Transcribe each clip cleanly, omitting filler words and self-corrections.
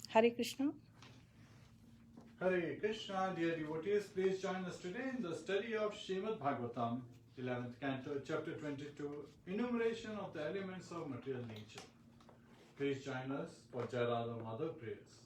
Hare Krishna. Hare Krishna, dear devotees, please join us today in the study of Srimad Bhagavatam, 11th Canto, chapter 22, Enumeration of the Elements of Material Nature. Please join us for Jayarada Mother prayers.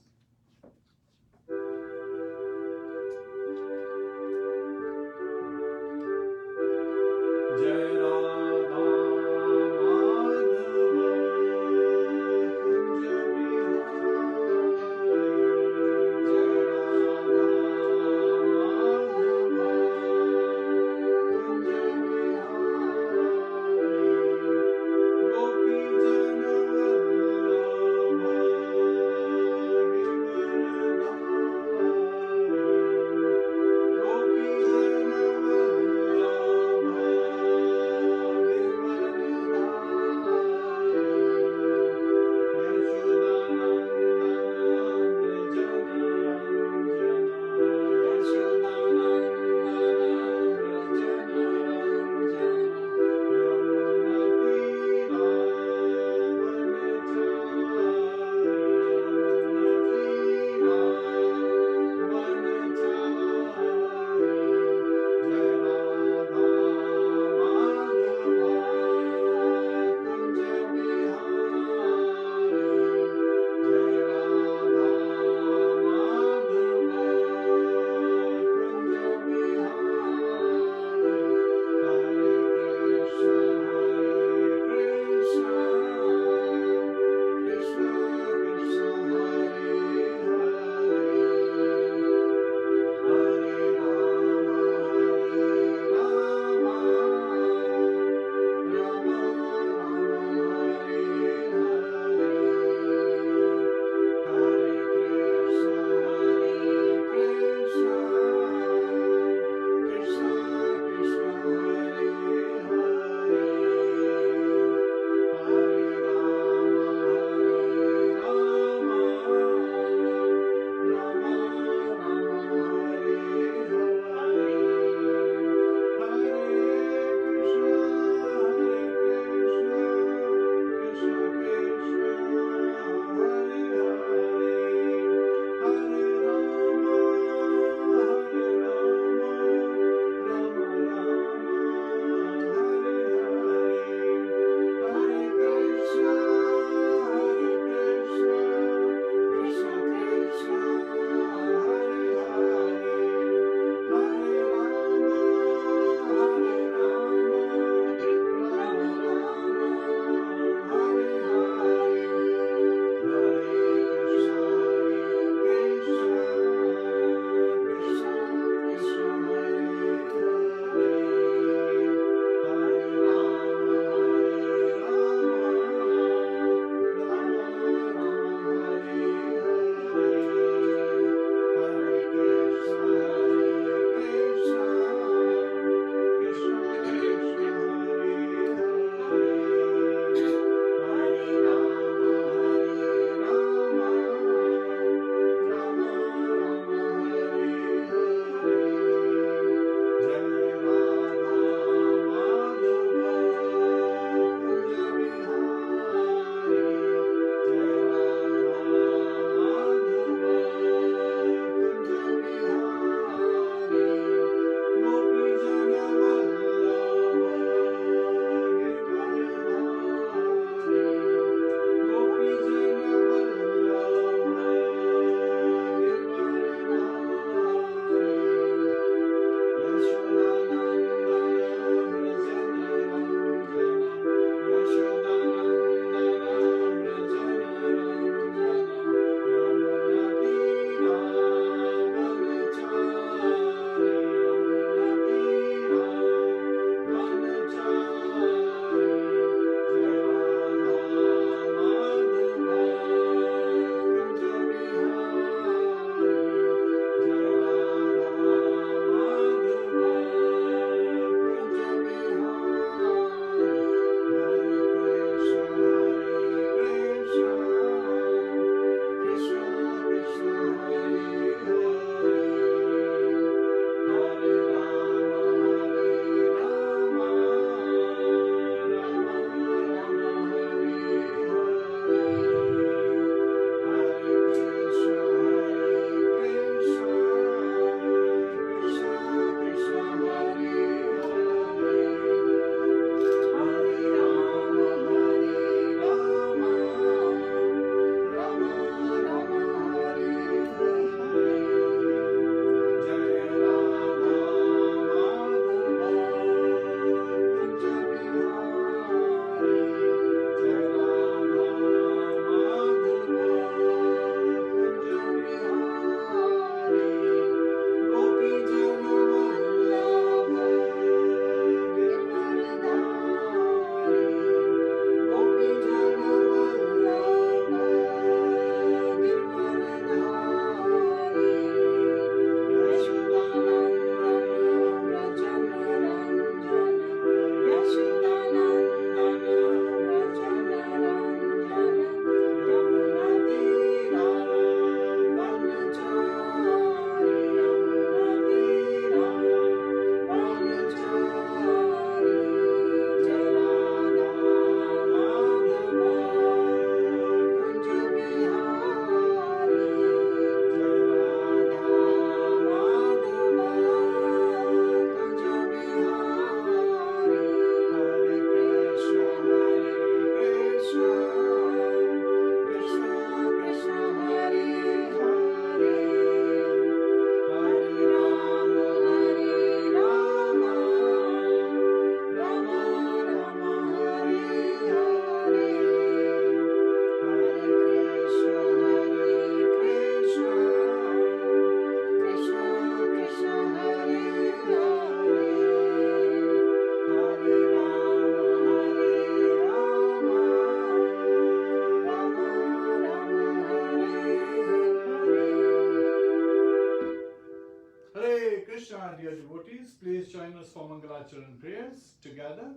join us for Mangalacharan prayers together.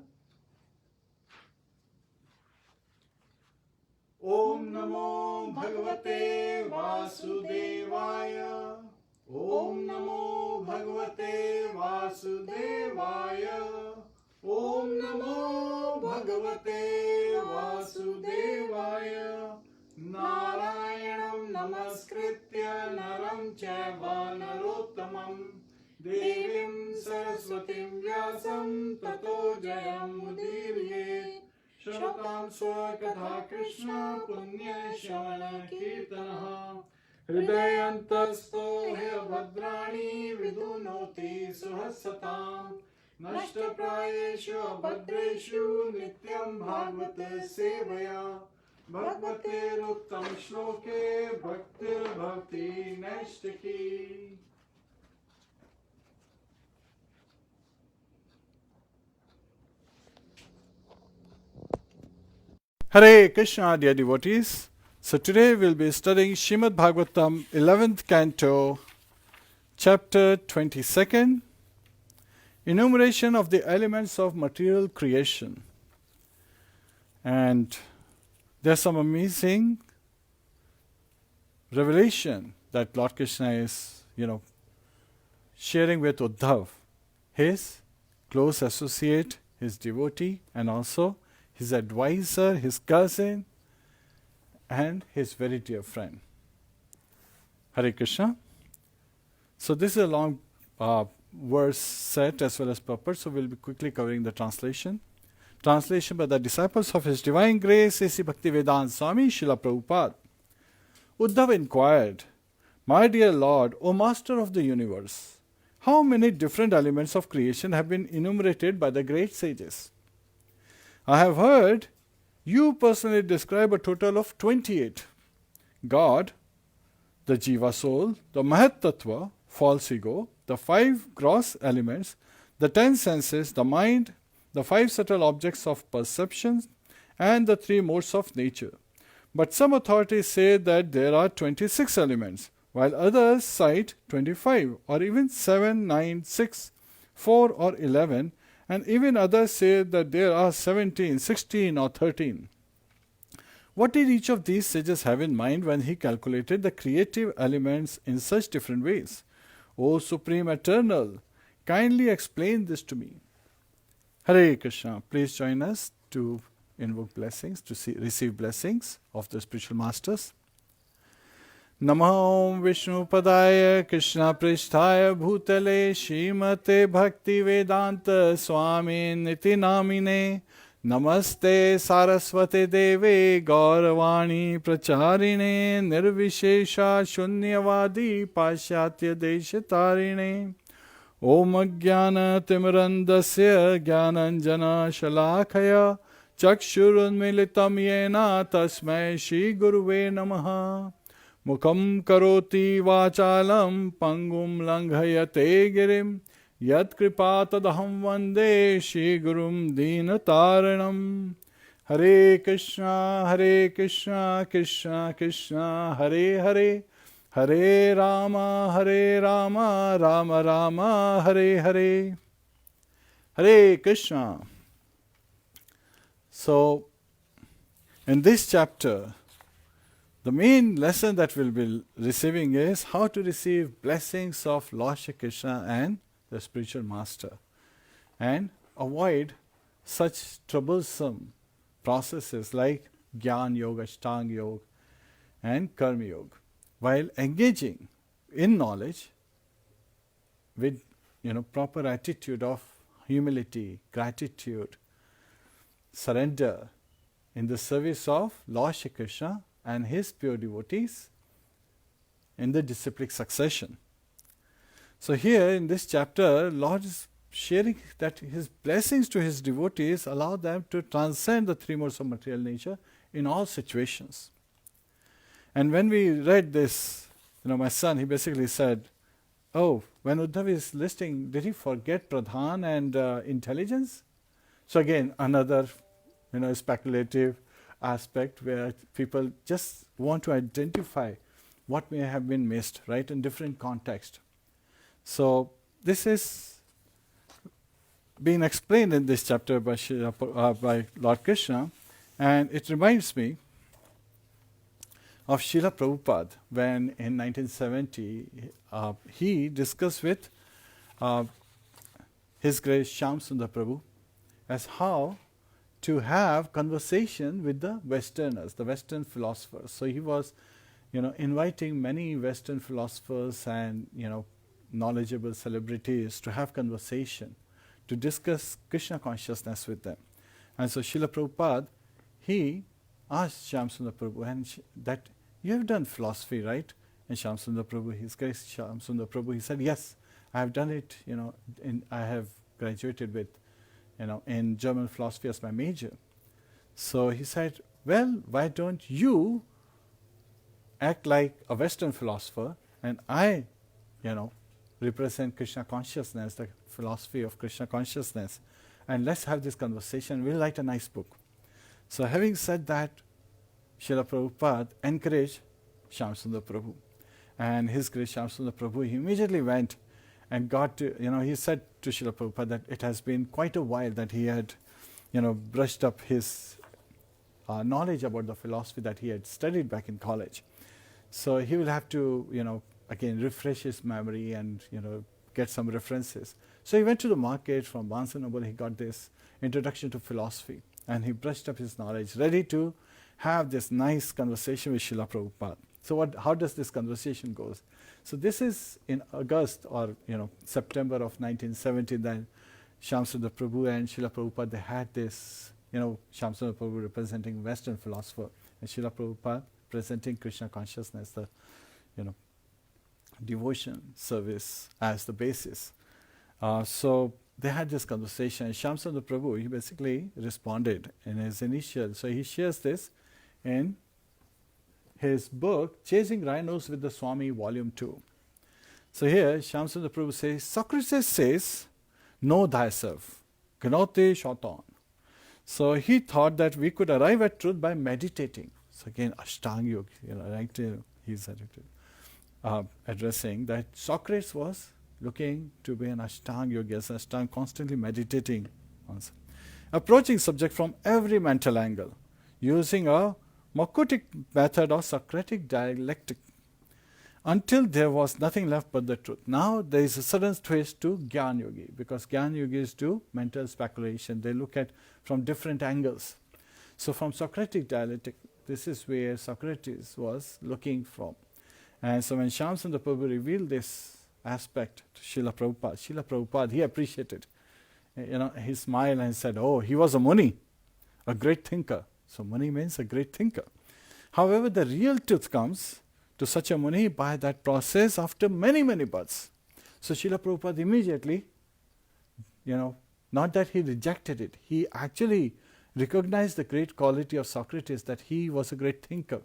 Om Namo Bhagavate Vasudevaya. Om Namo Bhagavate Vasudevaya. Om Namo Bhagavate Vasudevaya. Narayanam Namaskritya Naram Chaiva Narottamam Devim Saraswatim Vyasam Tato Jayam Mudirye Shratam Swakatha Krishna Punya Shavana Kirtanaha Hridayantasto Bhadrani Vidunoti Suhasatam Nashtaprayeshu Abhadreshu Nityam Bhagavata Sevaya Bhagavate Uttam Shloke Bhaktir Bhakti Nashtaki. Hare Krishna, dear devotees. So today we'll be studying Srimad Bhagavatam 11th Canto, chapter 22nd, Enumeration of the Elements of Material Creation. And there's some amazing revelation that Lord Krishna is, sharing with Uddhav, his close associate, his devotee, and also his advisor, his cousin, and his very dear friend. Hare Krishna. So this is a long verse set as well as purport, so we'll be quickly covering the translation. Translation by the disciples of His Divine Grace, A.C. Bhaktivedanta Swami Srila Prabhupada. Uddhava inquired, My dear Lord, O Master of the universe, how many different elements of creation have been enumerated by the great sages? I have heard you personally describe a total of 28. God, the Jiva soul, the Mahat Tattva, false ego, the 5 gross elements, the 10 senses, the mind, the 5 subtle objects of perception, and the 3 modes of nature. But some authorities say that there are 26 elements, while others cite 25, or even 7, 9, 6, 4, or 11, and even others say that there are 17, 16, or 13. What did each of these sages have in mind when he calculated the creative elements in such different ways? O Supreme Eternal, kindly explain this to me. Hare Krishna. Please join us to invoke blessings, to receive blessings of the spiritual masters. Namo Vishnu Padaya Krishna Pristhaya Bhutale Shrimate Bhakti Vedanta Swami Niti Namine Namaste Saraswate Deve Gauravani Pracharine Nirvishesha Shunyavadi Pashyatya Deshatarine Om Jnana Timirandasya Jnananjana Shalakaya Chakshurunmilitam Yena Tasmai Shri Guruve Namaha Mukham Karoti Vachalam Pangum Langhayate Girim Yat Kripa Tadaham Vande Shri Gurum Dinataranam Hare Krishna Krishna Krishna Hare Hare Hare Rama, Rama Rama, Hare Hare. Hare Krishna. So, in this chapter, the main lesson that we'll be receiving is how to receive blessings of Lord Shri Krishna and the spiritual master, and avoid such troublesome processes like Gyan Yoga, Ashtanga Yoga, and Karma Yoga, while engaging in knowledge with proper attitude of humility, gratitude, surrender in the service of Lord Shri Krishna and his pure devotees in the disciplic succession. So here in this chapter, Lord is sharing that his blessings to his devotees allow them to transcend the 3 modes of material nature in all situations. And when we read this, my son, he basically said, oh, when Uddhav is listing, did he forget Pradhan and intelligence? So again, another speculative aspect where people just want to identify what may have been missed, right, in different context. So this is being explained in this chapter by, by Lord Krishna, and it reminds me of Srila Prabhupada when in 1970 he discussed with His Grace Shyam Sundar Prabhu as how to have conversation with the Westerners, the Western philosophers. So he was, inviting many Western philosophers and, knowledgeable celebrities to have conversation, to discuss Krishna consciousness with them. And so Srila Prabhupada, he asked Shyam Sundar Prabhu, and that you have done philosophy, right? And Shyam Sundar Prabhu, His Grace Shyam Sundar Prabhu, he said, yes, I have done it, I have graduated with, in German philosophy as my major. So he said, well, why don't you act like a Western philosopher and I, represent Krishna consciousness, the philosophy of Krishna consciousness, and let's have this conversation. We'll write a nice book. So having said that, Srila Prabhupada encouraged Shyam Sundar Prabhu. And His Grace Shyam Sundar Prabhu, he immediately went and got to, he said to Srila Prabhupada that it has been quite a while that he had, brushed up his knowledge about the philosophy that he had studied back in college. So he will have to, again, refresh his memory and, get some references. So he went to the market from Barnes & Noble, he got this introduction to philosophy, and he brushed up his knowledge, ready to have this nice conversation with Srila Prabhupada. So how does this conversation go? So this is in August or September of 1970 that Shyam Sundar Prabhu and Srila Prabhupada, they had this, Shyam Sundar Prabhu representing Western philosopher and Srila Prabhupada presenting Krishna consciousness, the devotion service as the basis. So they had this conversation, and Shyam Sundar Prabhu, he basically responded in his initial, so he shares this in his book, Chasing Rhinos with the Swami, Volume 2. So here, Shyam Sundar Prabhu says, Socrates says, know thyself, gnote shauton. So he thought that we could arrive at truth by meditating. So again, Ashtanga Yoga, right? He's addressing that Socrates was looking to be an Ashtanga Yogi, as Ashtanga, constantly meditating on approaching subject from every mental angle, using a Makutic method of Socratic dialectic, until there was nothing left but the truth. Now there is a sudden twist to Gyan Yogi, because Gyan Yogis do mental speculation. They look at from different angles. So from Socratic dialectic, this is where Socrates was looking from. And so when Shyam Sundar Prabhu revealed this aspect to Srila Prabhupada, he appreciated. He smiled and said, oh, he was a Muni, a great thinker. So Muni means a great thinker. However, the real truth comes to such a Muni by that process after many, many births. So Srila Prabhupada immediately, not that he rejected it, he actually recognized the great quality of Socrates, that he was a great thinker.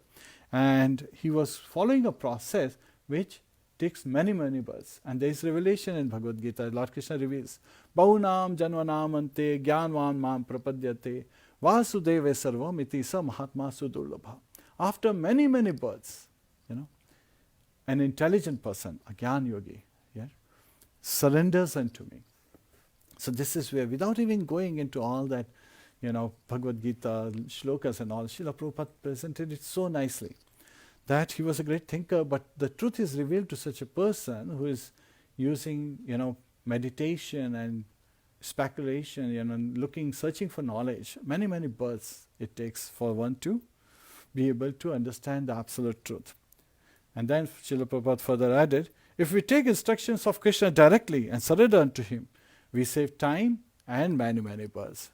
And he was following a process which takes many, many births. And there is revelation in Bhagavad Gita. Lord Krishna reveals, Bahunam janvanam ante jnanvan mam prapadyate vasudeva sarvam iti sa mahatma sudurlabha. After many, many births, an intelligent person, a Gyan Yogi, surrenders unto me. So this is where, without even going into all that, Bhagavad Gita, shlokas and all, Srila Prabhupada presented it so nicely that he was a great thinker, but the truth is revealed to such a person who is using, meditation and speculation, and searching for knowledge. Many, many births it takes for one to be able to understand the absolute truth. And then Srila Prabhupada further added, if we take instructions of Krishna directly and surrender unto him, we save time and many, many births.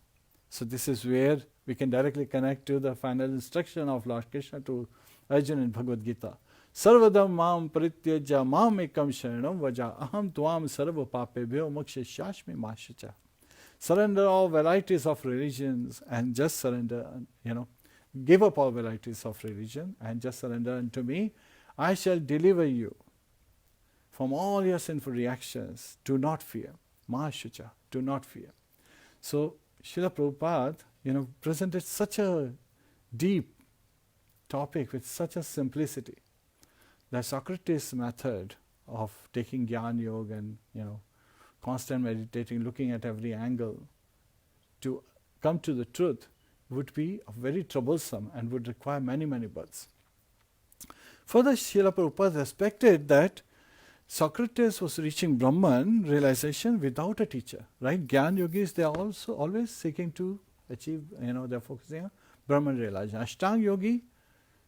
So this is where we can directly connect to the final instruction of Lord Krishna to Arjuna in Bhagavad Gita. Sarvadam mam parityajya mam ekam sharanam vaja aham tvam sarva papebhyo mokshishashmi mashacha. Surrender all varieties of religions and just surrender, give up all varieties of religion and just surrender unto me. I shall deliver you from all your sinful reactions. Do not fear. Mahashucha, do not fear. So Srila Prabhupada, presented such a deep topic with such a simplicity that Socrates' method of taking Gyan Yoga and, constant meditating, looking at every angle to come to the truth would be very troublesome and would require many, many births. Further, Srila Prabhupada respected that Socrates was reaching Brahman realization without a teacher, right? Gyan yogis, they are also always seeking to achieve, they're focusing on Brahman realization. Ashtanga yogi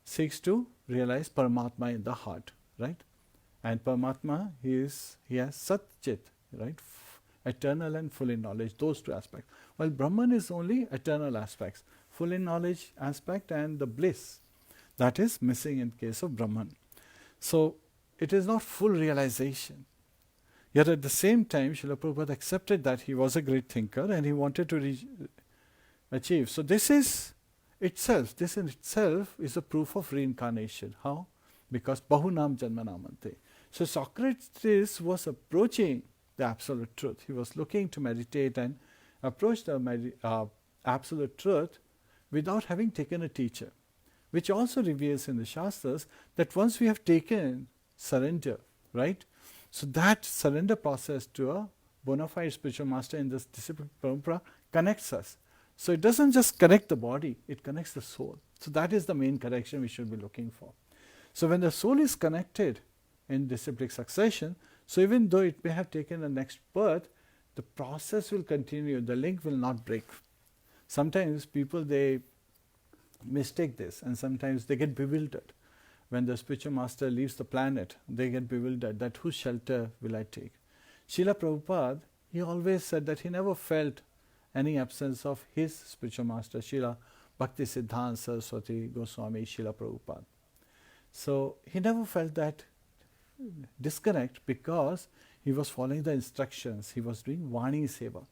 seeks to realize Paramatma in the heart, right? And Paramatma, he has Sat Chit, right? Eternal and full in knowledge, those two aspects. While Brahman is only eternal aspects, full in knowledge aspect and the bliss, that is missing in case of Brahman. So it is not full realization. Yet at the same time, Srila Prabhupada accepted that he was a great thinker and he wanted to achieve. So this in itself is a proof of reincarnation. How? Because Bahunam Janmanamante. So Socrates was approaching the absolute truth. He was looking to meditate and approach the absolute truth without having taken a teacher, which also reveals in the Shastras that once we have taken surrender, right? So that surrender process to a bona fide spiritual master in this disciplic parampara connects us. So it doesn't just connect the body, it connects the soul. So that is the main connection we should be looking for. So when the soul is connected in disciplic succession, so even though it may have taken a next birth, the process will continue, the link will not break. Sometimes people, they mistake this and sometimes they get bewildered. When the spiritual master leaves the planet, they get bewildered that whose shelter will I take? Srila Prabhupada, he always said that he never felt any absence of his spiritual master, Srila Bhakti Siddhanta Saraswati Goswami Srila Prabhupada. So he never felt that disconnect because he was following the instructions, he was doing Vani Seva.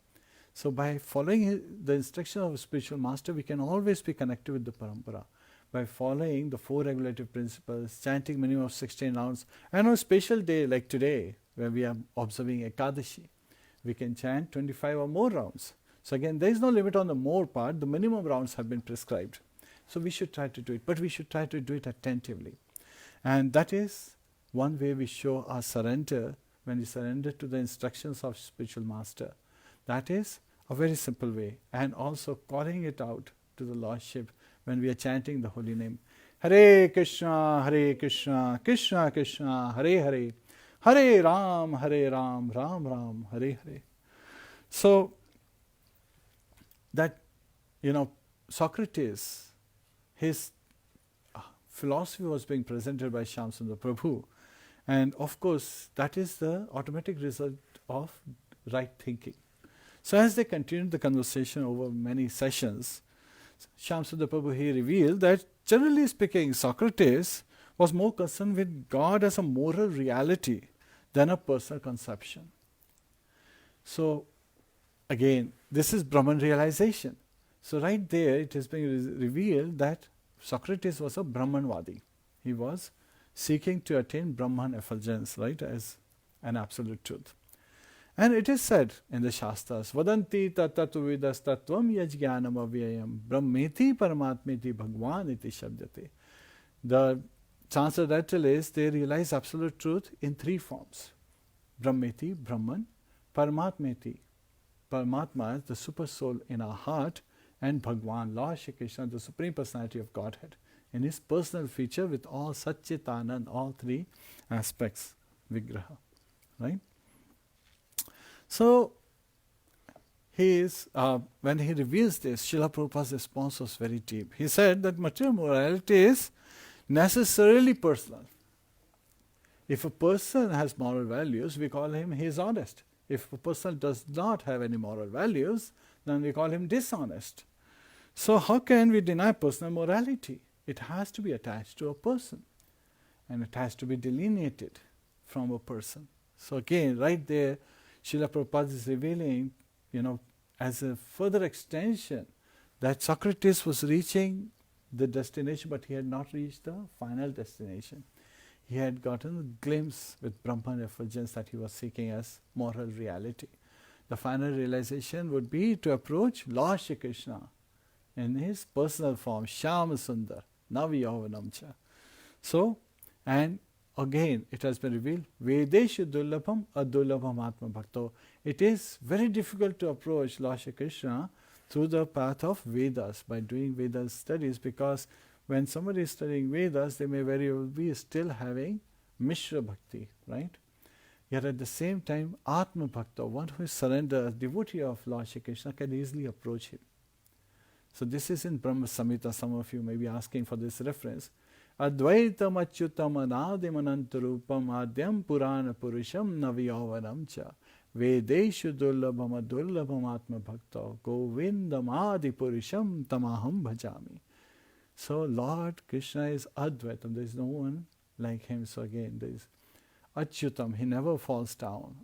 So by following the instruction of a spiritual master, we can always be connected with the parampara. By following the 4 regulative principles, chanting minimum of 16 rounds, and on a special day like today, where we are observing Ekadashi, we can chant 25 or more rounds. So again, there is no limit on the more part, the minimum rounds have been prescribed. So we should try to do it, but we should try to do it attentively. And that is one way we show our surrender, when we surrender to the instructions of spiritual master. That is a very simple way. And also calling it out to the Lordship when we are chanting the holy name. Hare Krishna, Krishna Krishna, Hare Hare, Hare Ram, Ram Ram, Hare Hare. So that, Socrates, his philosophy was being presented by Shyamsundar Prabhu. And of course, that is the automatic result of right thinking. So as they continued the conversation over many sessions, Shyamsundar Prabhu, he revealed that generally speaking, Socrates was more concerned with God as a moral reality than a personal conception. So again, this is Brahman realization. So right there, it is being revealed that Socrates was a Brahmanvadi. He was seeking to attain Brahman effulgence, right, as an absolute truth. And it is said in the Shastras, Vadanti tatatu vidas tattvam yajnanam avyayam brahmeti paramatmeti bhagwan iti shabdate. The transcendental is, they realize absolute truth in 3 forms. Brahmeti, Brahman, Paramatmeti, Paramatma is the super soul in our heart, and Bhagwan, Lord Shri Krishna, the Supreme Personality of Godhead, in his personal feature with all Satchitanand, all 3 aspects, Vigraha, right? So, when he reveals this, Srila Prabhupada's response was very deep. He said that material morality is necessarily personal. If a person has moral values, we call him he is honest. If a person does not have any moral values, then we call him dishonest. So how can we deny personal morality? It has to be attached to a person, and it has to be delineated from a person. So again, right there, Srila Prabhupada is revealing, as a further extension, that Socrates was reaching the destination, but he had not reached the final destination. He had gotten a glimpse with Brahman effulgence that he was seeking as moral reality. The final realization would be to approach Lord Shri Krishna in his personal form, Shyama Sundar, Navi Yauvanam Cha. So, and again it has been revealed, Vedeshu Dullabham Adullabham Atma Bhakto. It is very difficult to approach Lord Shri Krishna through the path of Vedas, by doing Vedas studies, because when somebody is studying Vedas, they may very well be still having Mishra Bhakti, right? Yet at the same time, Atma Bhakta, one who is surrendered, devotee of Lord Shri Krishna, can easily approach him. So this is in Brahma Samhita. Some of you may be asking for this reference. Advaitam achyutam anadim anantarupam adyam purana purusham naviyavanam cha vedeshu dullabham adullabham atma bhakta govindam adi purusham tamaham bhajami. So Lord Krishna is Advaitam. There is no one like him. So again, there is Achyutam. He never falls down.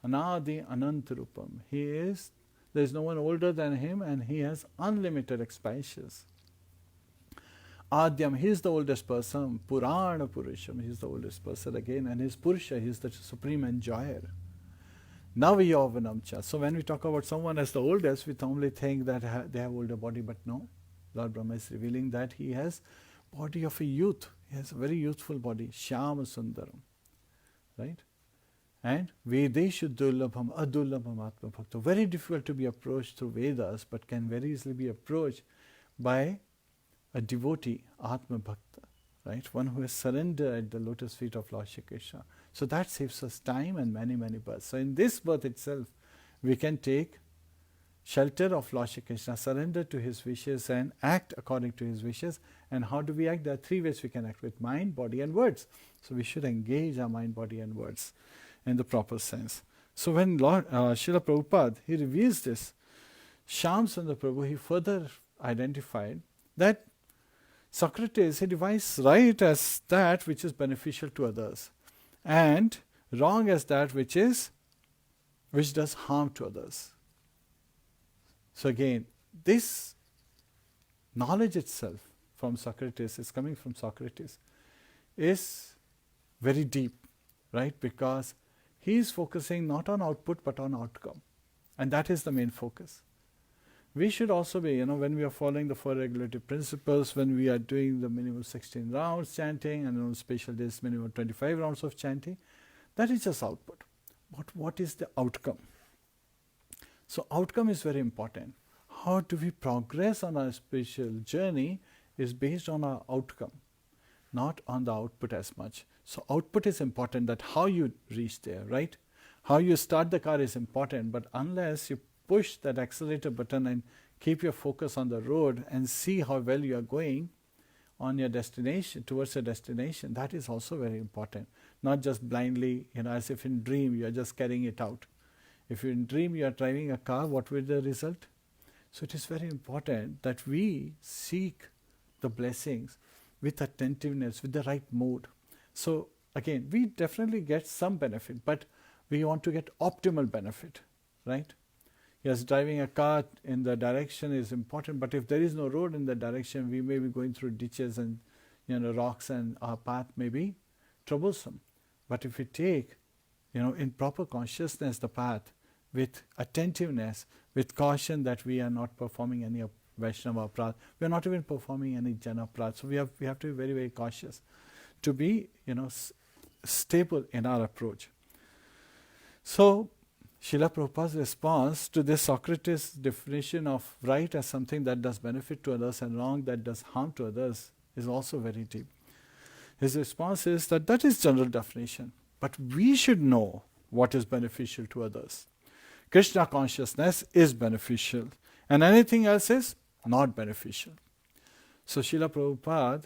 Anadi anantarupam. There is no one older than him, and he has unlimited expansions. Adyam, he is the oldest person. Purana Purusham, he is the oldest person again, and his Purusha, he is the supreme enjoyer. Navyavanam cha. So when we talk about someone as the oldest, we normally think that they have older body, but no. Lord Brahma is revealing that he has body of a youth. He has a very youthful body. Shyama Sundaram. Right? And Vedeshu Dullabham Adullabham Atma Bhakta. Very difficult to be approached through Vedas, but can very easily be approached by a devotee, Atma Bhakta, right? One who has surrendered at the lotus feet of Lord Shri Krishna. So that saves us time and many, many births. So in this birth itself, we can take shelter of Lord Shri Krishna, surrender to his wishes and act according to his wishes. And how do we act? There are three ways we can act: with mind, body and words. So we should engage our mind, body and words in the proper sense. So when Lord Srila Prabhupada, he reveals this, Shyam Sundar Prabhu, he further identified that Socrates, he divides right as that which is beneficial to others, and wrong as that which does harm to others. So again, this knowledge itself from Socrates, is coming from Socrates, is very deep, right? Because he is focusing not on output but on outcome, and that is the main focus. We should also be, when we are following the 4 regulative principles, when we are doing the minimum 16 rounds chanting, and on special days minimum 25 rounds of chanting, that is just output. But what is the outcome? So outcome is very important. How do we progress on our spiritual journey is based on our outcome, not on the output as much. So output is important, that how you reach there, right? How you start the car is important, but unless you push that accelerator button and keep your focus on the road and see how well you are going on your destination, towards your destination, that is also very important. Not just blindly, as if in dream you are just carrying it out. If in dream you are driving a car, what will be the result? So it is very important that we seek the blessings with attentiveness, with the right mood. So again, we definitely get some benefit, but we want to get optimal benefit, right? Yes, driving a car in the direction is important, but if there is no road in the direction, we may be going through ditches and rocks, and our path may be troublesome. But if we take, in proper consciousness the path, with attentiveness, with caution that we are not performing any Vaishnava Prad, we are not even performing any Jana Prad. So we have to be very, very cautious to be, stable in our approach. So Srila Prabhupada's response to this Socrates' definition of right as something that does benefit to others and wrong that does harm to others is also very deep. His response is that is general definition, but we should know what is beneficial to others. Krishna consciousness is beneficial, and anything else is not beneficial. So Srila Prabhupada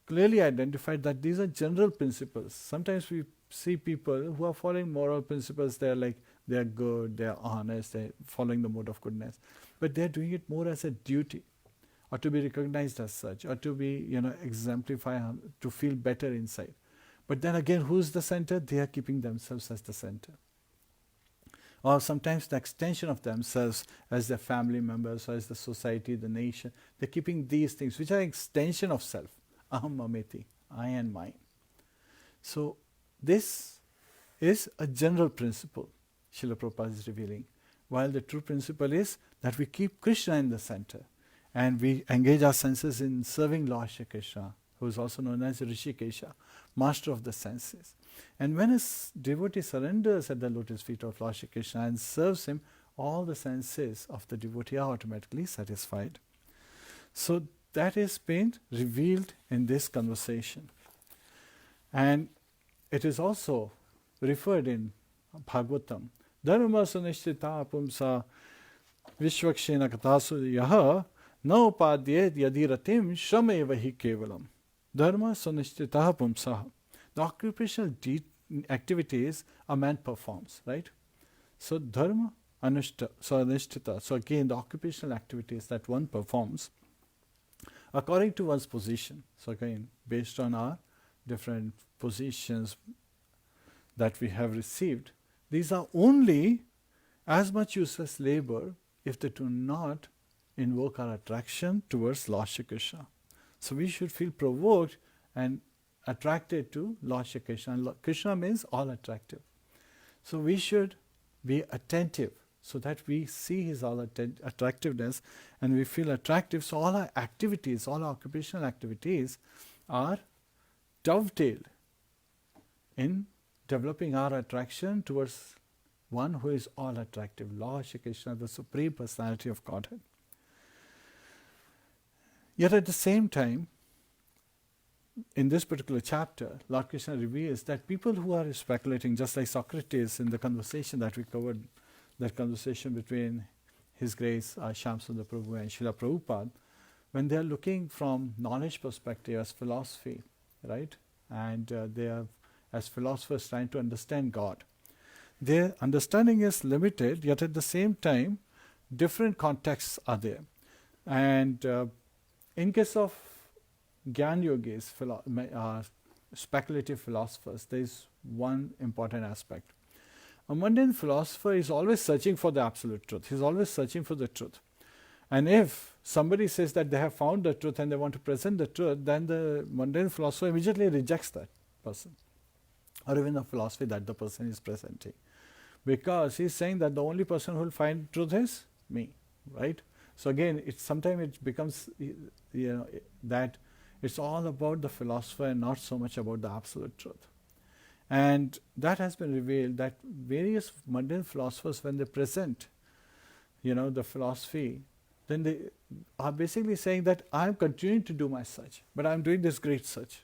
clearly identified that these are general principles. Sometimes we see people who are following moral principles, they are good, they are honest, they are following the mode of goodness, but they are doing it more as a duty, or to be recognized as such, or to be exemplify, to feel better inside. But then again, who's the center? They are keeping themselves as the center. Or sometimes the extension of themselves as their family members, or as the society, the nation. They're keeping these things, which are extension of self. Aham mameti, I and mine. So this is a general principle Srila Prabhupada is revealing, while the true principle is that we keep Krishna in the center, and we engage our senses in serving Lord Shri Krishna who is also known as Rishikesha, master of the senses. And when a devotee surrenders at the lotus feet of Lord Shri Krishna and serves him, all the senses of the devotee are automatically satisfied. So that is being revealed in this conversation. And it is also referred in Bhagavatam. Dharma sunishtita pumsa vishvakshena katasu yaha na upadyet yadiratim shrameva hi kevalam. Dharma sunishtita pumsa. The occupational activities a man performs, right? So dharma anishtita. So again, the occupational activities that one performs according to one's position. So again, based on our different positions that we have received, these are only as much useless labor if they do not invoke our attraction towards Lord Shri Krishna. So we should feel provoked and attracted to Lord Shri Krishna. And Krishna means all attractive. So we should be attentive so that we see his all attractiveness and we feel attractive. So all our activities, all our occupational activities are dovetailed in developing our attraction towards one who is all attractive, Lord Shri Krishna, the Supreme Personality of Godhead. Yet at the same time, in this particular chapter, Lord Krishna reveals that people who are speculating, just like Socrates in the conversation that we covered, that conversation between His Grace Shyamsundar Prabhu and Srila Prabhupada, when they are looking from knowledge perspective as philosophy, right? And they are, as philosophers, trying to understand God. Their understanding is limited, yet at the same time, different contexts are there. And in case of Gyan Yogis, speculative philosophers, there is one important aspect. A mundane philosopher is always searching for the absolute truth. He is always searching for the truth. And if somebody says that they have found the truth and they want to present the truth, then the mundane philosopher immediately rejects that person, or even the philosophy that the person is presenting. Because he is saying that the only person who will find truth is me, right? So again, sometimes it becomes, that it's all about the philosopher and not so much about the absolute truth. And that has been revealed that various mundane philosophers, when they present, the philosophy, then they are basically saying that I'm continuing to do my search, but I'm doing this great search,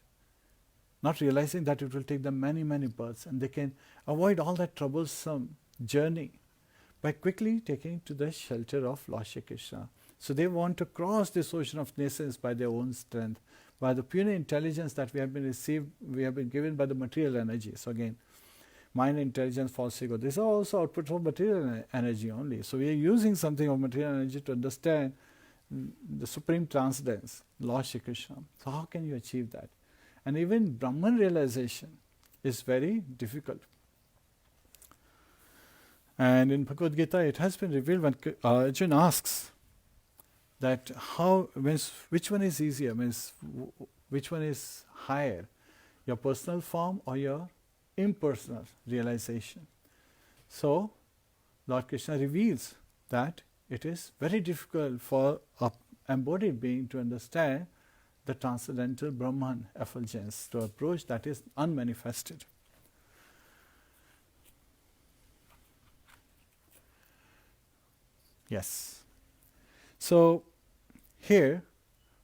not realizing that it will take them many, many births, and they can avoid all that troublesome journey by quickly taking to the shelter of Lord Shri Krishna. So they want to cross this ocean of nations by their own strength, by the pure intelligence that we have been given by the material energy. So again, mind, intelligence, false ego, these are also output of material energy only. So we are using something of material energy to understand the supreme transcendence, Lord Shri Krishna. So how can you achieve that? And even Brahman realization is very difficult. And in Bhagavad Gita, it has been revealed when Arjuna asks that which one is easier, means which one is higher, your personal form or your impersonal realization. So Lord Krishna reveals that it is very difficult for an embodied being to understand the transcendental Brahman effulgence, to approach that is unmanifested. Yes. So here,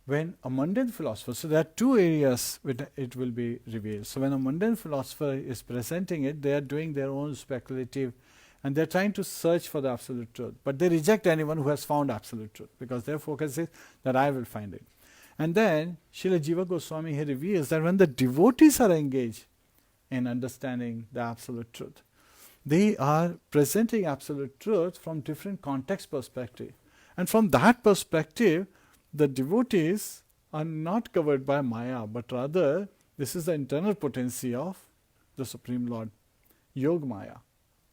when a mundane philosopher, so there are two areas where it will be revealed. So when a mundane philosopher is presenting it, they are doing their own speculative, and they are trying to search for the absolute truth. But they reject anyone who has found absolute truth, because their focus is that I will find it. And then Srila Jiva Goswami here reveals that when the devotees are engaged in understanding the absolute truth, they are presenting absolute truth from different context perspective. And from that perspective, the devotees are not covered by Maya, but rather this is the internal potency of the Supreme Lord, Yog Maya,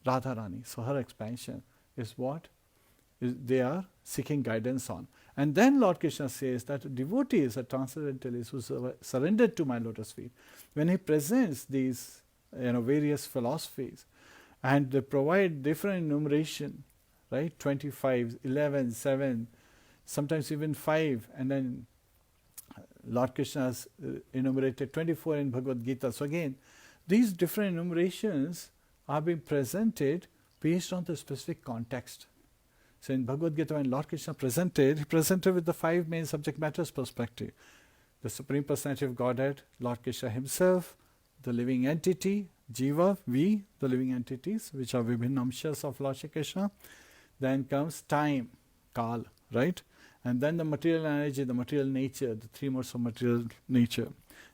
Radharani. So her expansion is what they are seeking guidance on. And then Lord Krishna says that a devotee is a transcendentalist who surrendered to my lotus feet. When he presents these various philosophies, and they provide different enumeration, right? 25, 11, 7, sometimes even 5, and then Lord Krishna has enumerated 24 in Bhagavad Gita. So again, these different enumerations are being presented based on the specific context. So in Bhagavad Gita, when Lord Krishna presented, he presented with the 5 main subject matters perspective. The Supreme Personality of Godhead, Lord Krishna himself, the living entity, Jiva, we, the living entities, which are Vibhinamshas of Lord Shri Krishna. Then comes time, Kal, right? And then the material energy, the material nature, the 3 modes of material nature.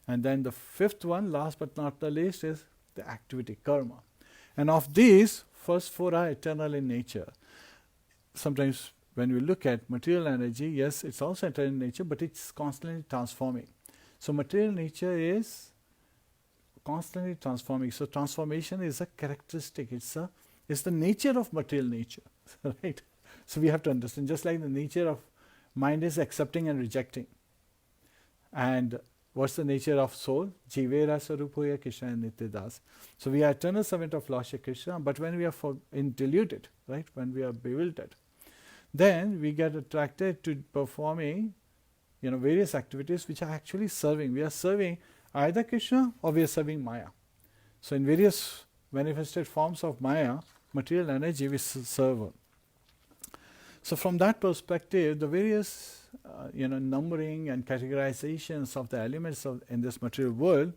And then the 5th one, last but not the least, is the activity, karma. And of these, first 4 are eternal in nature. Sometimes when we look at material energy, yes, it's also eternal in nature, but it's constantly transforming. So material nature is constantly transforming. So transformation is a characteristic. It's the nature of material nature, right? So we have to understand, just like the nature of mind is accepting and rejecting. And what's the nature of soul? Jivera Sarupoya Krishna Nityadas. So we are eternal servant of Lord Shri Krishna, but when we are deluded, right? When we are bewildered, then we get attracted to performing, various activities which are actually serving. We are serving either Krishna or we are serving Maya. So in various manifested forms of Maya, material energy, we serve. So from that perspective, the various numbering and categorizations of the elements in this material world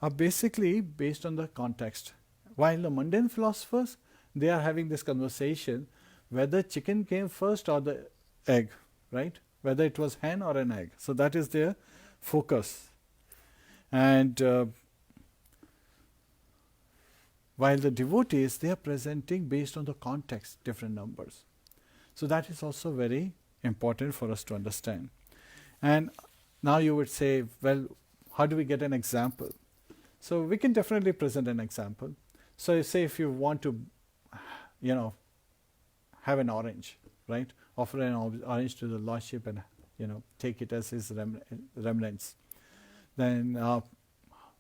are basically based on the context. While the mundane philosophers, they are having this conversation whether chicken came first or the egg, right? Whether it was hen or an egg. So that is their focus. And while the devotees, they are presenting based on the context different numbers. So that is also very important for us to understand. And now you would say, well, how do we get an example? So we can definitely present an example. So you say if you want to, have an orange, right? Offer an orange to the Lordship and, take it as his remnants. Then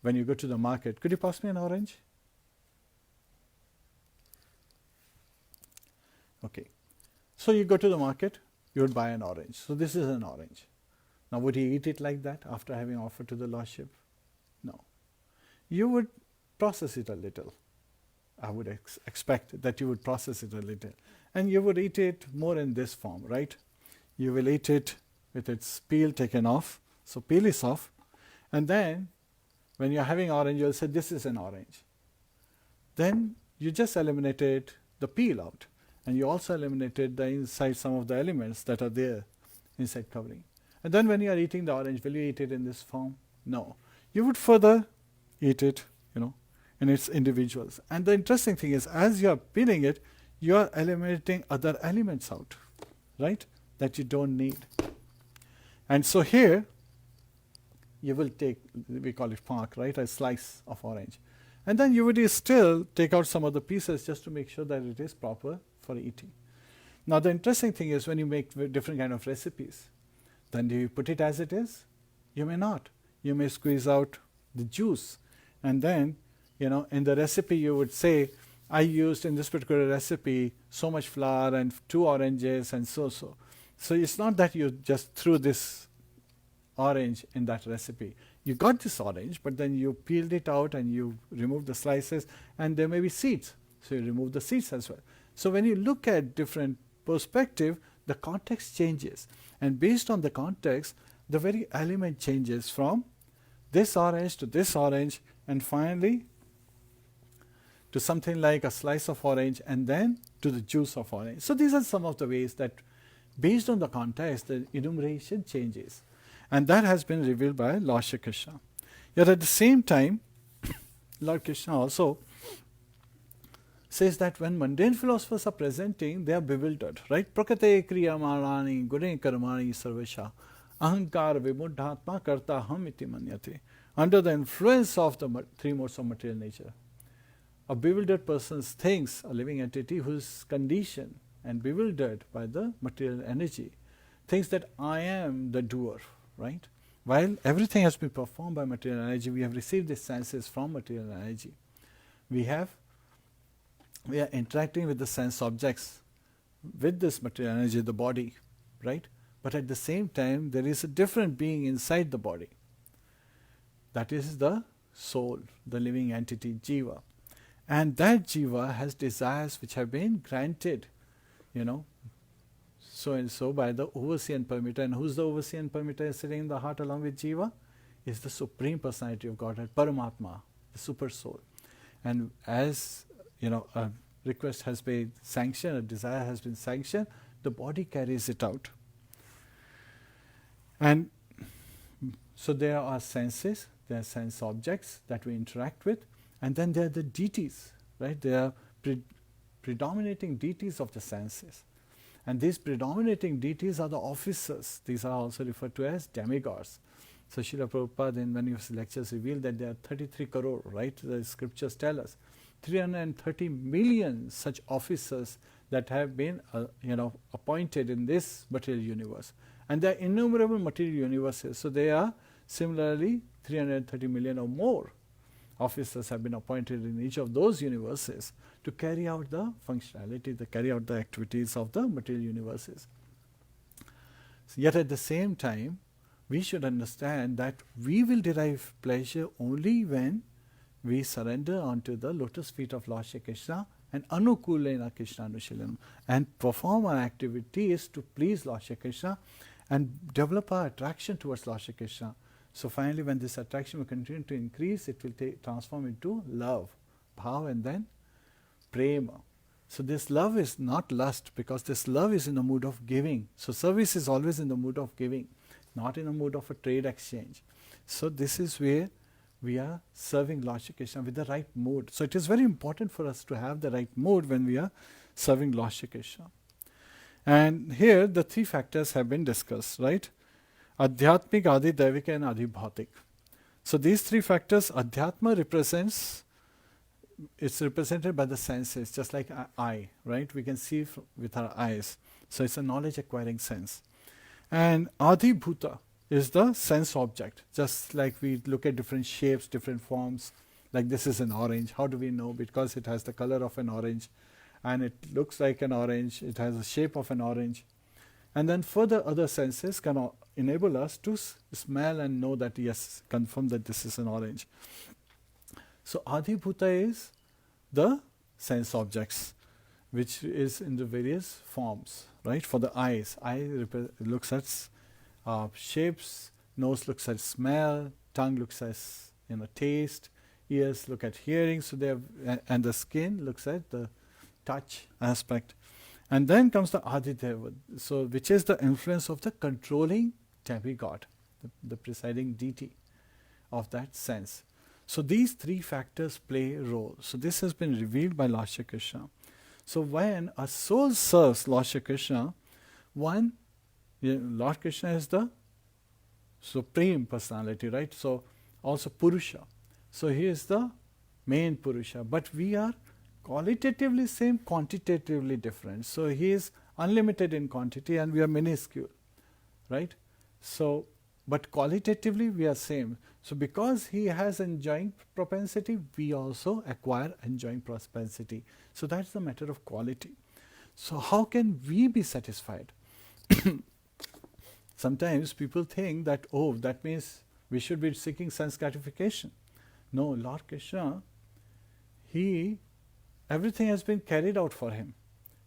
when you go to the market, could you pass me an orange? Okay. So you go to the market, you would buy an orange. So this is an orange. Now would he eat it like that after having offered to the Lordship? No. You would process it a little. I would expect that you would process it a little. And you would eat it more in this form, right? You will eat it with its peel taken off. So peel is off. And then when you're having orange, you'll say this is an orange. Then you just eliminated the peel out. And you also eliminated the inside some of the elements that are there inside covering. And then when you are eating the orange, will you eat it in this form? No. You would further eat it, in its individuals. And the interesting thing is, as you are peeling it, you are eliminating other elements out, right? That you don't need. And so here, you will take, we call it park, right? A slice of orange. And then you would still take out some of the pieces just to make sure that it is proper for eating. Now the interesting thing is when you make different kind of recipes, then do you put it as it is? You may not. You may squeeze out the juice. And then, in the recipe you would say, I used in this particular recipe so much flour and 2 oranges and so. So it's not that you just threw this orange in that recipe. You got this orange, but then you peeled it out and you removed the slices, and there may be seeds. So you remove the seeds as well. So when you look at different perspective, the context changes. And based on the context, the very element changes from this orange to this orange, and finally to something like a slice of orange, and then to the juice of orange. So these are some of the ways that based on the context, the enumeration changes. And that has been revealed by Lord Shri Krishna. Yet at the same time, Lord Krishna also says that when mundane philosophers are presenting, they are bewildered, right? Prakate kriyamarani gune karmani sarvesha ahankar vimuddhatma karta ham iti manyate. Under the influence of the 3 modes of material nature, a bewildered person thinks, a living entity who is conditioned and bewildered by the material energy, thinks that I am the doer, right? While everything has been performed by material energy, we have received these senses from material energy. We are interacting with the sense objects with this material energy, the body, right? but at the same time there is a different being inside the body. That is the soul, the living entity, Jiva. And that Jiva has desires which have been granted, so and so by the overseer and permitter. And who's the overseer and permitter sitting in the heart along with Jiva? Is the Supreme Personality of Godhead, Paramatma, the Super Soul. And as a request has been sanctioned, a desire has been sanctioned, the body carries it out. And so there are senses, there are sense objects that we interact with, and then there are the deities, right? They are predominating deities of the senses. And these predominating deities are the officers. These are also referred to as demigods. So Srila Prabhupada in many of his lectures revealed that there are 33 crore, right? The scriptures tell us 330 million such officers that have been appointed in this material universe. And there are innumerable material universes. So they are similarly 330 million or more officers have been appointed in each of those universes to carry out the functionality, to carry out the activities of the material universes. So yet at the same time, we should understand that we will derive pleasure only when we surrender onto the lotus feet of Lord Shri Krishna and anukulena Krishna Anushilanam, and perform our activities to please Lord Shri Krishna and develop our attraction towards Lord Shri Krishna. So finally, when this attraction will continue to increase, it will transform into love, bhav, and then prema. So this love is not lust, because this love is in the mood of giving. So service is always in the mood of giving, not in the mood of a trade exchange. So this is where we are serving Lord Shri Krishna with the right mood. So it is very important for us to have the right mood when we are serving Lord Shri Krishna. And here the three factors have been discussed, right? Adhyatmik, Adi Daivik, and Adi Bhautik. So these three factors, Adhyatma it's represented by the senses, just like eye, right? We can see with our eyes. So it's a knowledge acquiring sense. And Adi Bhuta is the sense object, just like we look at different shapes, different forms, like this is an orange. How do we know? Because it has the color of an orange, and it looks like an orange, it has the shape of an orange. And then further other senses can enable us to smell and know that, yes, confirm that this is an orange. So Adi Bhuta is the sense objects, which is in the various forms, right? For the eyes, eye looks at shapes, nose looks at smell, tongue looks at taste, ears look at hearing, so they have, and the skin looks at the touch aspect. And then comes the Adideva, so which is the influence of the controlling demigod, the presiding deity of that sense. So these three factors play a role. So this has been revealed by Lord Shri Krishna. So when a soul serves Lord Shri Krishna, Lord Krishna is the Supreme Personality, right? So also Purusha. So he is the main Purusha. But we are qualitatively same, quantitatively different. So he is unlimited in quantity and we are minuscule, right? So, but qualitatively we are same. So because he has enjoying propensity, we also acquire enjoying propensity. So that's the matter of quality. So how can we be satisfied? Sometimes people think that, oh, that means we should be seeking sense gratification. No, Lord Krishna, everything has been carried out for him.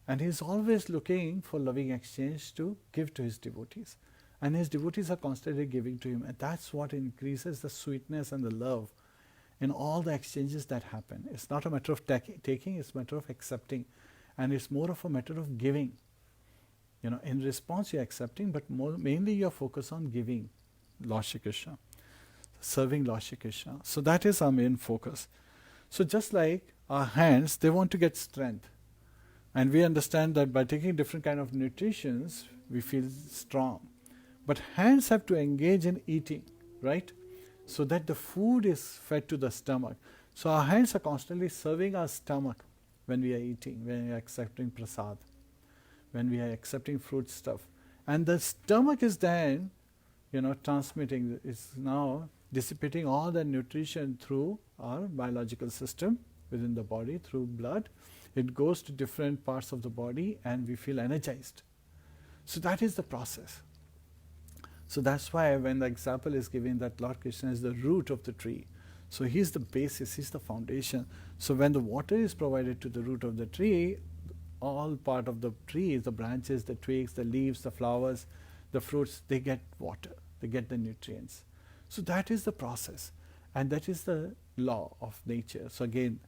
And he is always looking for loving exchange to give to his devotees. And his devotees are constantly giving to him. And that's what increases the sweetness and the love in all the exchanges that happen. It's not a matter of taking, it's a matter of accepting. And it's more of a matter of giving. In response you're accepting, but mainly you're focused on giving Lord Shri Krishna, serving Lord Shri Krishna. So that is our main focus. So just like our hands, they want to get strength. And we understand that by taking different kind of nutritions, we feel strong. But hands have to engage in eating, right? So that the food is fed to the stomach. So our hands are constantly serving our stomach when we are eating, when we are accepting prasad, when we are accepting fruit stuff. And the stomach is then, transmitting, is now dissipating all the nutrition through our biological system within the body, through blood. It goes to different parts of the body and we feel energized. So that is the process. So that's why when the example is given that Lord Krishna is the root of the tree, so He's the basis, He's the foundation. So when the water is provided to the root of the tree, all part of the tree, the branches, the twigs, the leaves, the flowers, the fruits, they get water, they get the nutrients. So that is the process, and that is the law of nature. So again,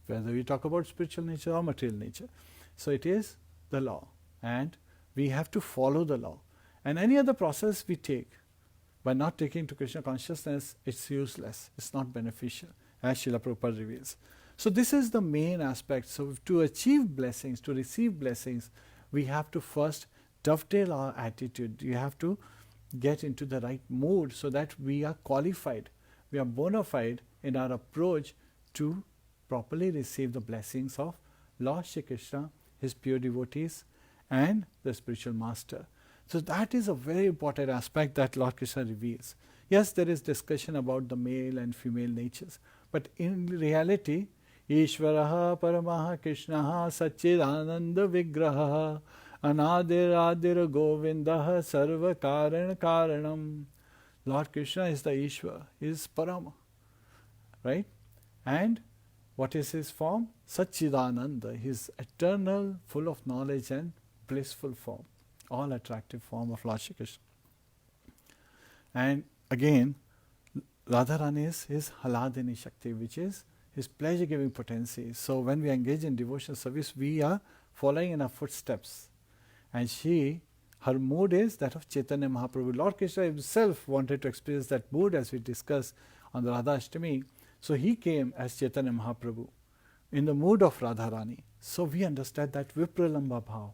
whether we talk about spiritual nature or material nature, so it is the law, and we have to follow the law. And any other process we take, by not taking to Krishna consciousness, it's useless, it's not beneficial, as Srila Prabhupada reveals. So this is the main aspect. So to achieve blessings, to receive blessings, we have to first dovetail our attitude. You have to get into the right mood so that we are qualified, we are bona fide in our approach to properly receive the blessings of Lord Shri Krishna, His pure devotees, and the spiritual master. So that is a very important aspect that Lord Krishna reveals. Yes, there is discussion about the male and female natures, but in reality, Ishvaraha Paramaha Krishnaha Satchidananda Vigraha Anadir Govindaha Sarva Karan Karanam. Lord Krishna is the Ishvara, is Parama, right? And what is His form? Satchidananda, His eternal, full of knowledge and blissful form, all attractive form of Lord Shri Krishna. And again, Radharani is His Haladini Shakti, which is His pleasure-giving potency. So when we engage in devotional service, we are following in her footsteps. And her mood is that of Chaitanya Mahaprabhu. Lord Krishna Himself wanted to experience that mood, as we discussed on the Radha Ashtami. So He came as Chaitanya Mahaprabhu in the mood of Radharani. So we understand that Vipralamba Bhav.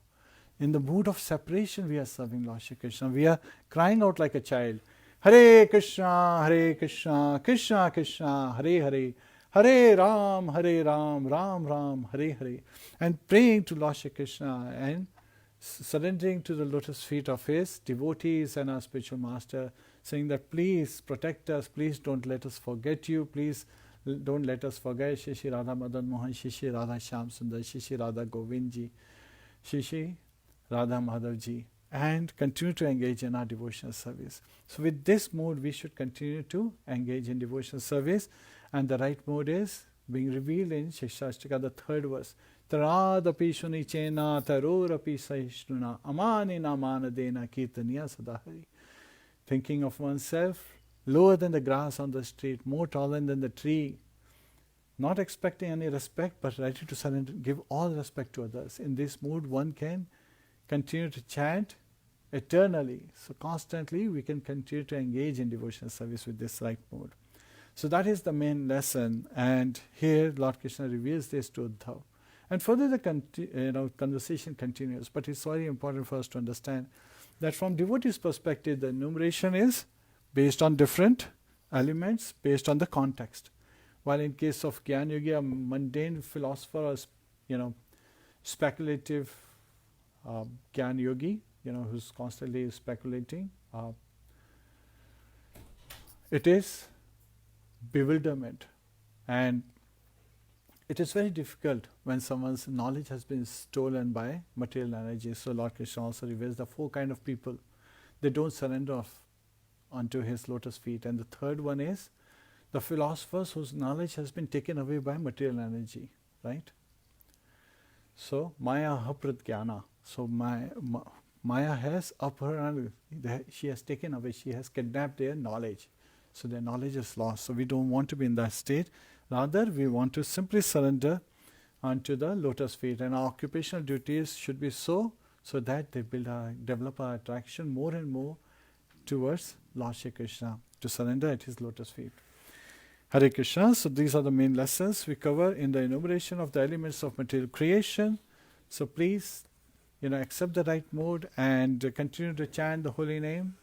In the mood of separation, we are serving Lord Shri Krishna. We are crying out like a child, Hare Krishna, Krishna Krishna, Hare Hare, Hare Ram, Ram Ram, Hare Hare, and praying to Lord Shri Krishna and surrendering to the lotus feet of His devotees and our spiritual master, saying that please protect us, please don't let us forget you, please don't let us forget Shri Radha Madan Mohan, Shri Radha Shyam Sundar, Shri Radha Govindji, Shri Radha Madhavji, and continue to engage in our devotional service. So with this mood, we should continue to engage in devotional service, and the right mood is being revealed in Shikshashtika, the 3rd verse. Taradapi shunichena tarorapi sahishnuna amanina manadena kirtaniya sadahari. Thinking of oneself lower than the grass on the street, more tolerant than the tree, not expecting any respect, but ready to surrender, give all respect to others. In this mood, one can continue to chant eternally. So constantly we can continue to engage in devotional service with this right mood. So that is the main lesson, and here Lord Krishna reveals this to Uddhava. And further the conversation continues, but it's very important for us to understand that from devotee's perspective, the enumeration is based on different elements, based on the context. While in case of Gyan Yogi, a mundane philosopher, speculative Gyan Yogi, who's constantly speculating, it is bewilderment, and it is very difficult when someone's knowledge has been stolen by material energy. So Lord Krishna also reveals the 4 kind of people. They don't surrender unto His lotus feet. And the 3rd one is the philosophers whose knowledge has been taken away by material energy, right? So Maya haprat jnana. So Maya has upheard, she has taken away, she has kidnapped their knowledge. So their knowledge is lost. So we don't want to be in that state. Rather, we want to simply surrender unto the lotus feet. And our occupational duties should be so that they develop our attraction more and more towards Lord Shri Krishna, to surrender at His lotus feet. Hare Krishna. So these are the main lessons we cover in the enumeration of the elements of material creation. So please, accept the right mood and continue to chant the holy name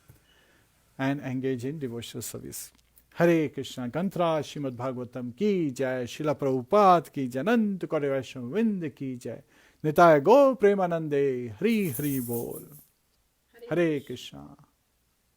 and engage in devotional service. Hare Krishna. Kantra Srimad Bhagavatam ki jai, Srila Prabhupada ki jai, Anant Kori Vaishnava Vrinda ki jai, Nitaya Gaur Premanande, Hari Hari Bol. Hare Krishna.